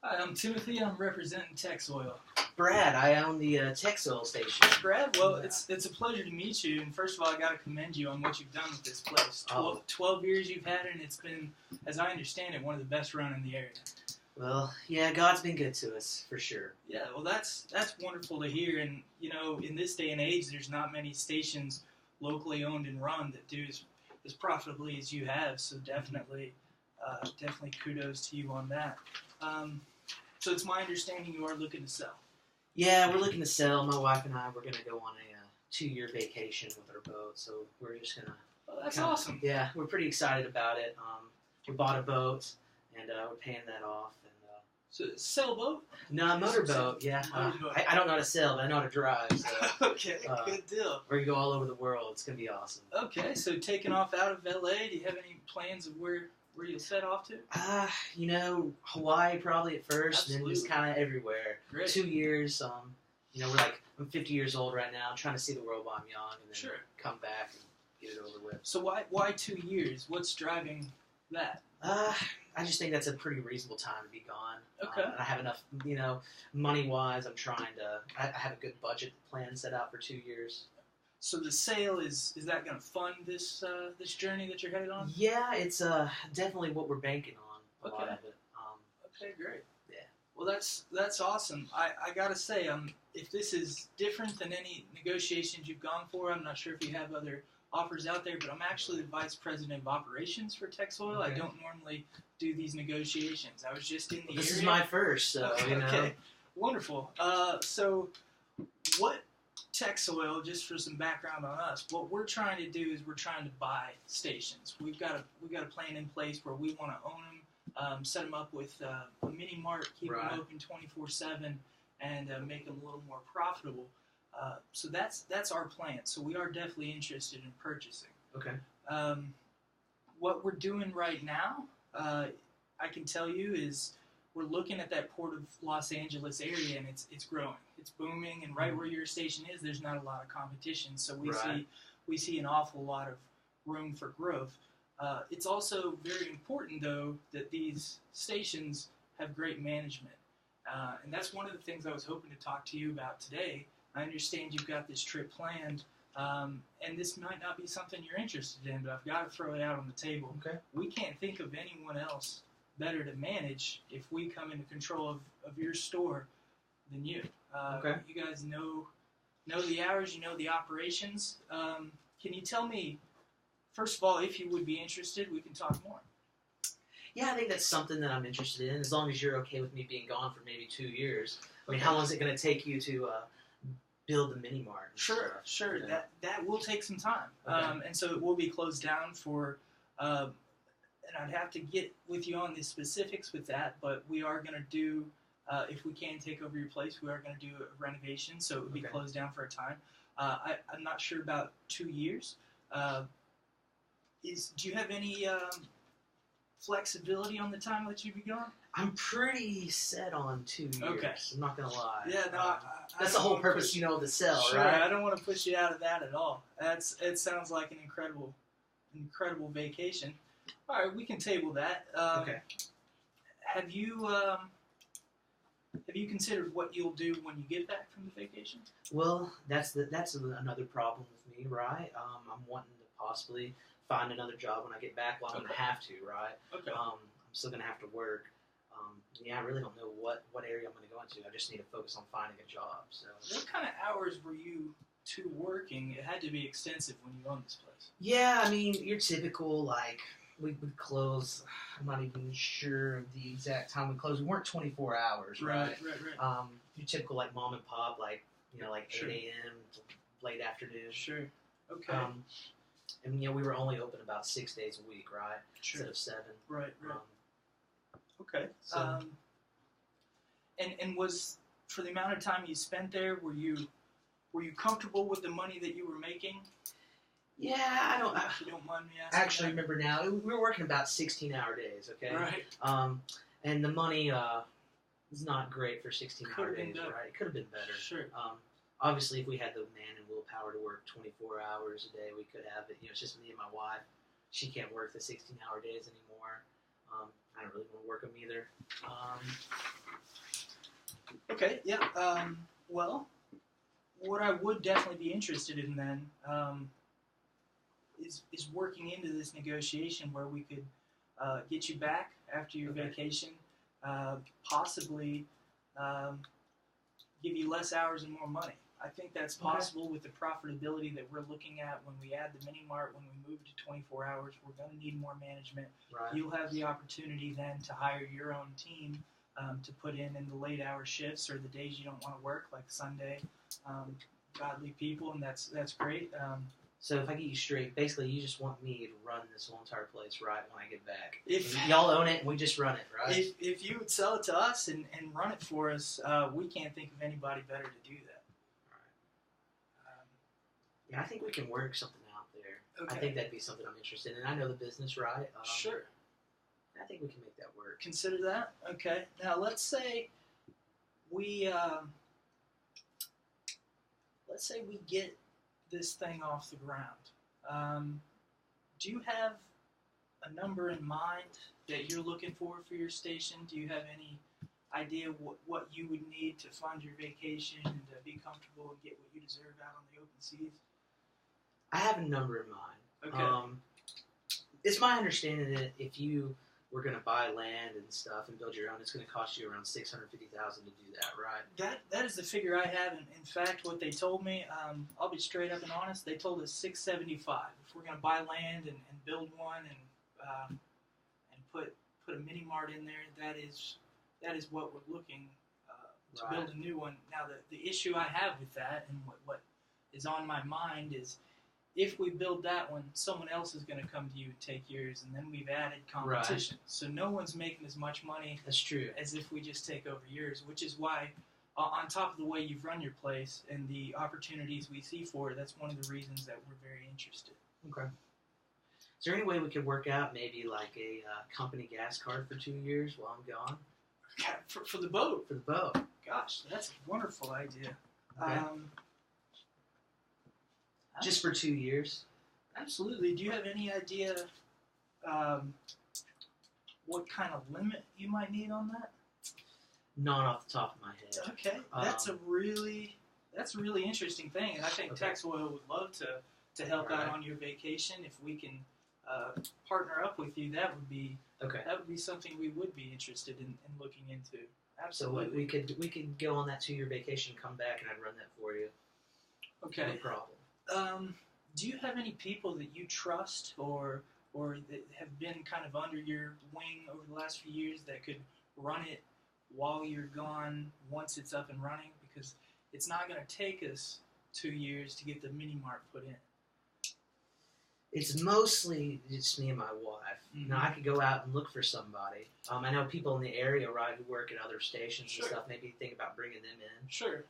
Hi, I'm Timothy. I'm representing Tex Oil. Brad, I own the Tex Oil station. Brad, well, it's a pleasure to meet you. And first of all, I got to commend you on what you've done with this place. 12 years you've had it, and it's been, as I understand it, one of the best run in the area. Well, yeah, God's been good to us, for sure. Yeah, well, that's wonderful to hear. And, you know, in this day and age, there's not many stations locally owned and run that do as profitably as you have. So definitely kudos to you on that. So it's my understanding you are looking to sell. Yeah, we're looking to sell. My wife and I, we're going to go on a 2-year vacation with our boat, so we're just going to... Oh, that's awesome. Yeah, we're pretty excited about it. We bought a boat, and we're paying that off. So sailboat? No, motorboat, yeah. I don't know how to sail, but I know how to drive. So, okay, good deal. We're going to go all over the world. It's going to be awesome. Okay, so taking off out of L.A., do you have any plans of where you'll set off to? You know, Hawaii probably at first, Absolutely. and then just kind of everywhere. Great. 2 years, you know, I'm 50 years old right now. I'm trying to see the world while I'm young, and then come back and get it over with. So why 2 years? What's driving that? I just think that's a pretty reasonable time to be gone. Okay. And I have enough, you know, money-wise, I'm trying to, I have a good budget plan set out for 2 years. So the sale, is that going to fund this journey that you're headed on? Yeah, it's definitely what we're banking on, a lot of it. Okay, great. Yeah. Well, that's awesome. I got to say, if this is different than any negotiations you've gone for, I'm not sure if you have other offers out there, but I'm actually the Vice President of Operations for Tex Oil. Okay. I don't normally do these negotiations. I was just in the area. This is my first, so, you know. Okay, wonderful. So what Tex Oil, just for some background on us, what we're trying to do is we're trying to buy stations. We've got a plan in place where we want to own them, set them up with a mini mart, keep them open 24/7, and make them a little more profitable. So that's our plan. So we are definitely interested in purchasing. Okay. What we're doing right now, I can tell you, is we're looking at that Port of Los Angeles area, and it's growing. It's booming, and right where your station is, there's not a lot of competition. So we see an awful lot of room for growth. It's also very important, though, that these stations have great management. And that's one of the things I was hoping to talk to you about today. I understand you've got this trip planned, and this might not be something you're interested in, but I've got to throw it out on the table. Okay. We can't think of anyone else better to manage if we come into control of your store than you. Okay. You guys know the hours, you know the operations. Can you tell me, first of all, if you would be interested, we can talk more. Yeah, I think that's something that I'm interested in, as long as you're okay with me being gone for maybe 2 years. I mean, how long is it going to take you to build the mini mart? Sure. Yeah. That will take some time. Okay. And so it will be closed down for, and I'd have to get with you on the specifics with that, but we are going to do, if we can take over your place, we are going to do a renovation, so it would be closed down for a time. I'm not sure about 2 years. Do you have any flexibility on the time that you'd be gone? I'm pretty set on 2 years. Okay. I'm not going to lie. Yeah, no, that's the whole purpose, to sell, sure, right? I don't want to push you out of that at all. It sounds like an incredible vacation. All right, we can table that. Okay. Have you considered what you'll do when you get back from the vacation? Well, that's another problem with me, right? I'm wanting to possibly find another job when I get back. Well, I'm going to have to, right? Okay. I'm still going to have to work. Yeah, I really don't know what area I'm going to go into. I just need to focus on finding a job. So. What kind of hours were you two working? It had to be extensive when you owned this place. Yeah, I mean, your typical, like, we would close, I'm not even sure of the exact time we closed. We weren't 24 hours, right? Right. Your typical, like, mom and pop, like, like Sure. 8 a.m. to late afternoon. Sure. Okay. And, we were only open about 6 days a week, right? Sure. Instead of 7. Right. Okay. So, And was, for the amount of time you spent there, were you comfortable with the money that you were making? yeah, If you don't mind me asking. actually remember now. We were working about 16-hour days, okay? Right. And the money was not great for 16-hour days, better. right? It could have been better. Sure. Obviously, if we had the man and willpower to work 24 hours a day, we could have it. It's just me and my wife. She can't work the 16-hour days anymore. I don't really want to work them either. Okay, yeah. Well, what I would definitely be interested in then is working into this negotiation where we could get you back after your vacation, possibly um, give you less hours and more money. I think that's possible with the profitability that we're looking at when we add the mini mart. When we move to 24 hours, we're going to need more management. Right. You'll have the opportunity then to hire your own team to put in the late hour shifts or the days you don't want to work, like Sunday. Godly people, and that's great. So if I get you straight, basically you just want me to run this whole entire place right when I get back. If y'all own it and we just run it, right? If you would sell it to us and run it for us, we can't think of anybody better to do that. Yeah, I think we can work something out there. Okay. I think that'd be something I'm interested in. I know the business, right? Sure. I think we can make that work. Consider that. Okay. Now let's say we get this thing off the ground. Do you have a number in mind that you're looking for your station? Do you have any idea what you would need to fund your vacation and to be comfortable and get what you deserve out on the open seas? I have a number in mind. Okay. It's my understanding that if you were going to buy land and stuff and build your own, it's going to cost you around $650,000 to do that, right? That is the figure I have. In fact, what they told me, I'll be straight up and honest. They told us $675 if we're going to buy land and build one and put a mini mart in there. That is what we're looking to build a new one. Now the issue I have with that and what is on my mind is, if we build that one, someone else is going to come to you and take yours, and then we've added competition. Right. So no one's making as much money That's true. as if we just take over yours, which is why, on top of the way you've run your place and the opportunities we see for it, that's one of the reasons that we're very interested. Okay. Is there any way we could work out maybe like a company gas card for 2 years while I'm gone? For the boat? For the boat. Gosh, that's a wonderful idea. Okay. Just for 2 years? Absolutely. Do you have any idea what kind of limit you might need on that? Not off the top of my head. Okay, that's a really interesting thing, and I think Tex Oil would love to help out on your vacation. If we can partner up with you, that would be something we would be interested in looking into. Absolutely. So we could go on that 2-year vacation, come back, and I'd run that for you. Okay. No problem. Do you have any people that you trust or that have been kind of under your wing over the last few years that could run it while you're gone once it's up and running? Because it's not going to take us 2 years to get the mini mart put in. It's mostly just me and my wife. Mm-hmm. Now, I could go out and look for somebody. I know people in the area, right, who work at other stations and stuff. Maybe think about bringing them in. Sure.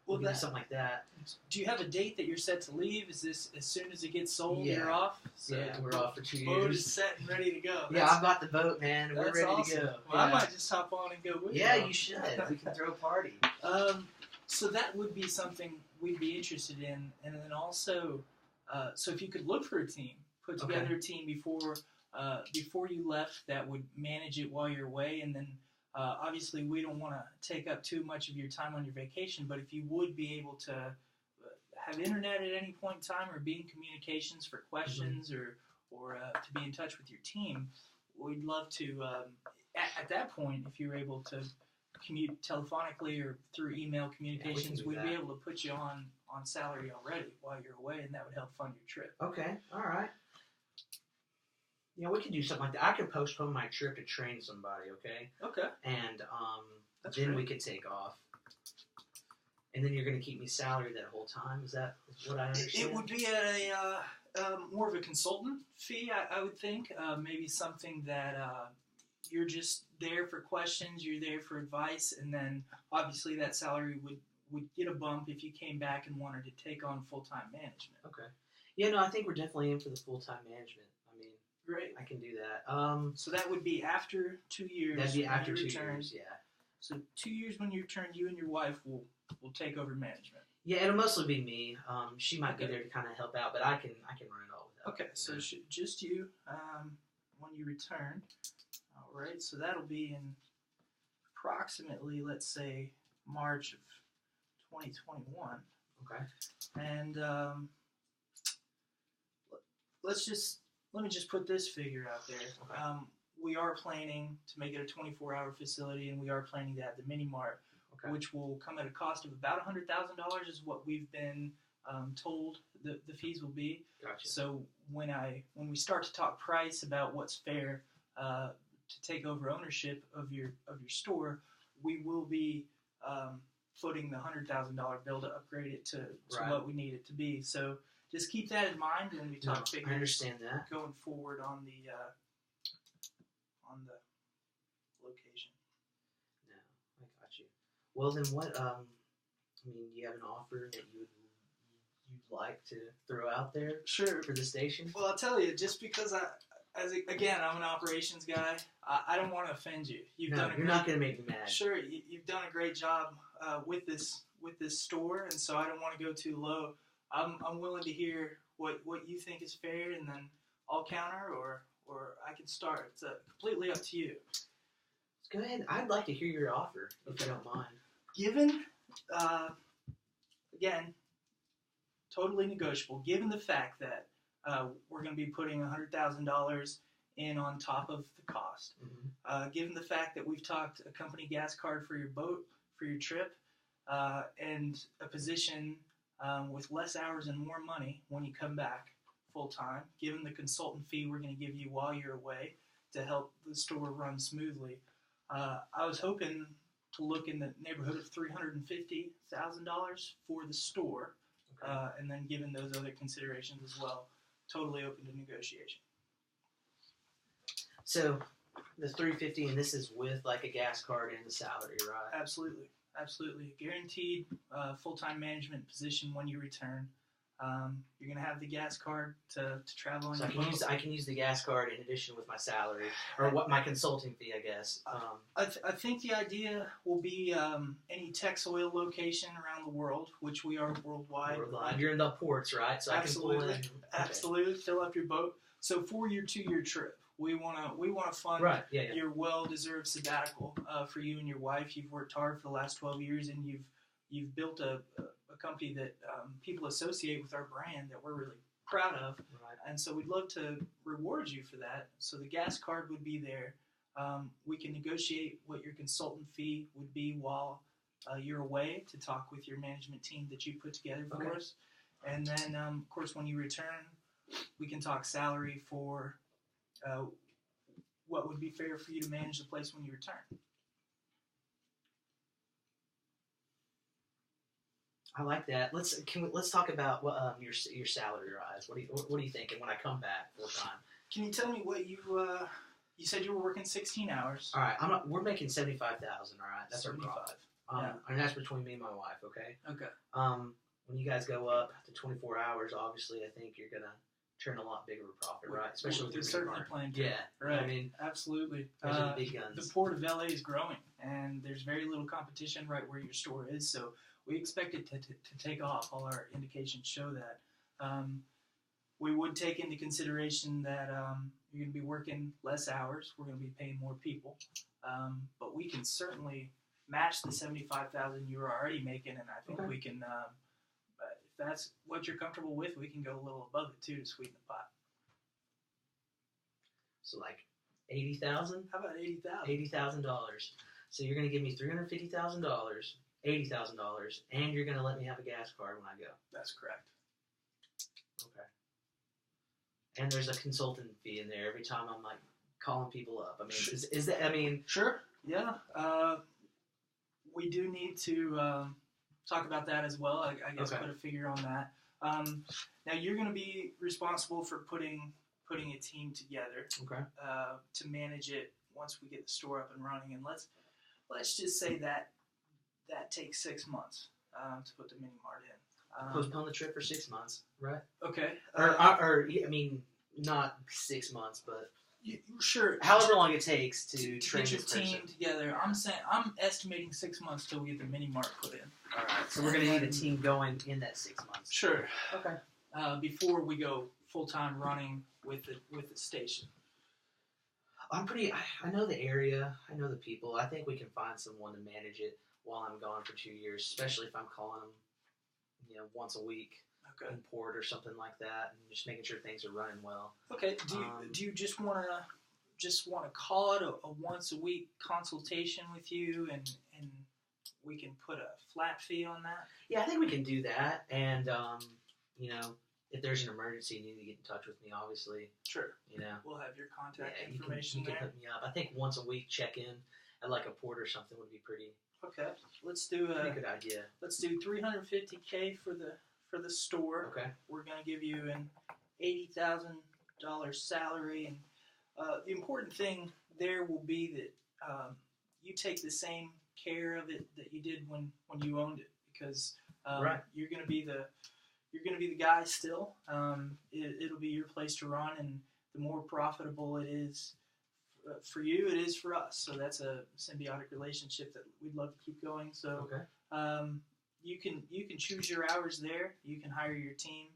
Well, something like that. Do you have a date that you're set to leave? Is this as soon as it gets sold, you're off? So we're off for 2 years. Boat is set and ready to go. Yeah, I've got the boat, man. We're ready to go. Well, I might just hop on and go with you. Yeah, you should. We can throw a party. So that would be something we'd be interested in. And then also, so if you could look for a team, put together a team before you left that would manage it while you're away, and then obviously we don't want to take up too much of your time on your vacation, but if you would be able to have internet at any point in time or be in communications for questions or to be in touch with your team, we'd love to, at that point, if you're able to commute telephonically or through email communications, we'd be able to put you on salary already while you're away, and that would help fund your trip. Okay, all right. Yeah, we could do something like that. I could postpone my trip to train somebody, okay? Okay. And then great. We could take off. And then you're going to keep me salary that whole time? Is that what I understand? It would be a more of a consultant fee, I would think. Maybe something that you're just there for questions, you're there for advice, and then obviously that salary would get a bump if you came back and wanted to take on full-time management. Okay. Yeah, no, I think we're definitely in for the full-time management. Great. I can do that. So that would be after 2 years. That'd be after 2 years, yeah. So 2 years when you return, you and your wife will take over management. Yeah, it'll mostly be me. She might be there to kind of help out, but I can run it all without. Okay, so just you when you return. All right, so that'll be in approximately, let's say, March of 2021. Okay. And let me just put this figure out there. Okay. We are planning to make it a 24-hour facility, and we are planning to have the mini mart, which will come at a cost of about $100,000 is what we've been told the fees will be. Gotcha. So when we start to talk price about what's fair to take over ownership of your store, we will be footing the $100,000 bill to upgrade it to Right. what we need it to be. So just keep that in mind when we talk figures. I understand that. Going forward on the location. No, I got you. Well, then what? I mean, do you have an offer that you'd like to throw out there? Sure. For the station? Well, I'll tell you, just because I'm an operations guy, I don't want to offend you. You're not going to make me mad. Sure, you've done a great job with this store, and so I don't want to go too low. I'm willing to hear what you think is fair, and then I'll counter, or I can start. It's completely up to you. Go ahead. I'd like to hear your offer, if you don't mind. Given, again, totally negotiable. Given the fact that we're going to be putting $100,000 in on top of the cost. Mm-hmm. Given the fact that we've talked a company gas card for your boat, for your trip, and a position with less hours and more money when you come back full time, given the consultant fee we're going to give you while you're away to help the store run smoothly, I was hoping to look in the neighborhood of $350,000 for the store, Okay. And then given those other considerations as well, totally open to negotiation. So the $350, and this is with like a gas card and the salary, right? Absolutely. Guaranteed full-time management position when you return. You're going to have the gas card to travel on So your boat. I can use the gas card in addition with my salary, or what my consulting fee, I guess. I think the idea will be any Tex Oil location around the world, which we are worldwide. You're in the ports, right? So Absolutely. I can pull in. Absolutely. Fill up your boat. So for your 2-year trip, we want to fund your well-deserved sabbatical for you and your wife. You've worked hard for the last 12 years, and you've built a company that people associate with our brand that we're really proud of. Right. And so we'd love to reward you for that. So the gas card would be there. We can negotiate what your consultant fee would be while you're away to talk with your management team that you put together for us. And then, of course, when you return, we can talk salary for what would be fair for you to manage the place when you return. I like that. Let's talk about your salary rise. What are you thinking when I come back full time? Can you tell me what you said you were working 16 hours? All right, we're making $75,000. All right, that's 75. our profit. And that's between me and my wife. Okay. Okay. When you guys go up to 24 hours, obviously, I think you're gonna turn a lot bigger of a profit, right? Especially with your certainly plan to. Yeah. Right. I mean, absolutely. those are the big guns. The port of LA is growing, and there's very little competition right where your store is. So we expect it to take off. All our indications show that. We would take into consideration that you're going to be working less hours. We're going to be paying more people, but we can certainly match the $75,000 you were already making, and I think we can. If that's what you're comfortable with, we can go a little above it too to sweeten the pot. So like $80,000. How about $80,000? $80,000. So you're going to give me $350,000, $80,000, and you're going to let me have a gas card when I go. That's correct. Okay. And there's a consultant fee in there every time I'm like calling people up. I mean, is that? I mean, sure. Yeah. We do need to talk about that as well. I guess put a figure on that. Now you're going to be responsible for putting a team together to manage it once we get the store up and running. And let's just say that takes 6 months to put the mini mart in. Postpone the trip for 6 months, right? Okay. Or I mean, not 6 months, but sure. However long it takes to train get your this person. team together. I'm estimating 6 months till we get the mini mart put in. All right. So we're gonna need a team going in that 6 months. Sure. Okay. Before we go full time running with the station. I know the area. I know the people. I think we can find someone to manage it while I'm gone for 2 years, especially if I'm calling them, once a week Okay. in port or something like that, and just making sure things are running well. Okay. Do you just want to call it a once a week consultation with you, and we can put a flat fee on that? Yeah, I think we can do that. And if there's an emergency, you need to get in touch with me. Obviously, Sure. you know. We'll have your contact Yeah, information you can there. hook me up. I think once a week check in at like a port or something would be pretty Okay. Let's do good idea. Let's do $350K for the store. Okay. We're gonna give you an $80,000 salary, and the important thing there will be that you take the same care of it that you did when you owned it, because Right. you're gonna be the guy still. It'll be your place to run, and the more profitable it is for you, it is for us. So that's a symbiotic relationship that we'd love to keep going. So Okay. you can choose your hours there. You can hire your team.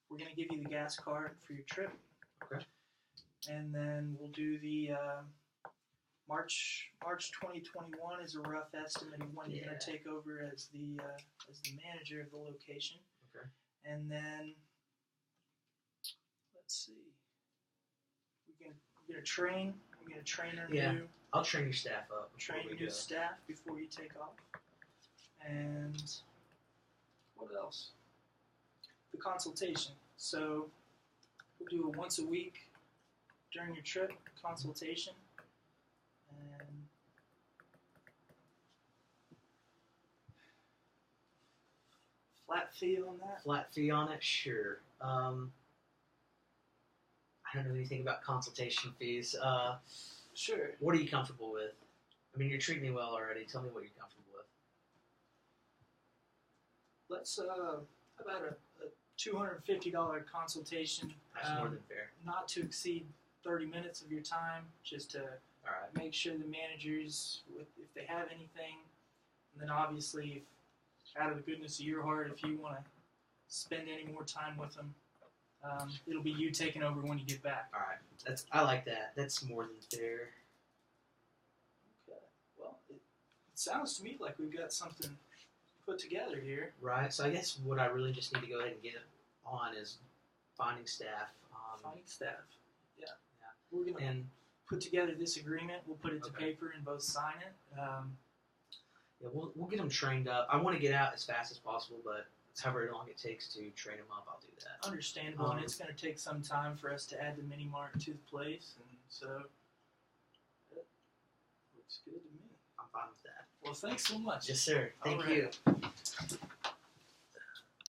We're gonna give you the gas card for your trip. Okay. And then we'll do the March 2021 is a rough estimate of when you're gonna take over as the manager of the location. Okay. And then let's see. We're gonna train our new I'll train your staff up. train new staff before you take off. And what else? The consultation. So we'll do a once a week during your trip consultation. And flat fee on that? Flat fee on it, sure. I don't know anything about consultation fees. Sure. What are you comfortable with? I mean, you're treating me well already. Tell me what you're comfortable with. Let's how about a $250 consultation? That's more than fair. Not to exceed 30 minutes of your time, just to All right. make sure the managers, if they have anything, and then obviously, out of the goodness of your heart, if you want to spend any more time with them, it'll be you taking over when you get back. All right. I like that. That's more than fair. Okay. Well, it sounds to me like we've got something put together here. Right. So I guess what I really just need to go ahead and get on is finding staff. Finding staff. Yeah. Yeah. We're going to And put together this agreement. We'll put it to Okay. paper and both sign it. yeah, we'll get them trained up. I want to get out as fast as possible, but however long it takes to train them up, I'll do that. Understandable, and it's going to take some time for us to add the mini mart to the place, and so it looks good to me. I'm fine with that. Well, thanks so much. Yes, sir. Thank All right. you.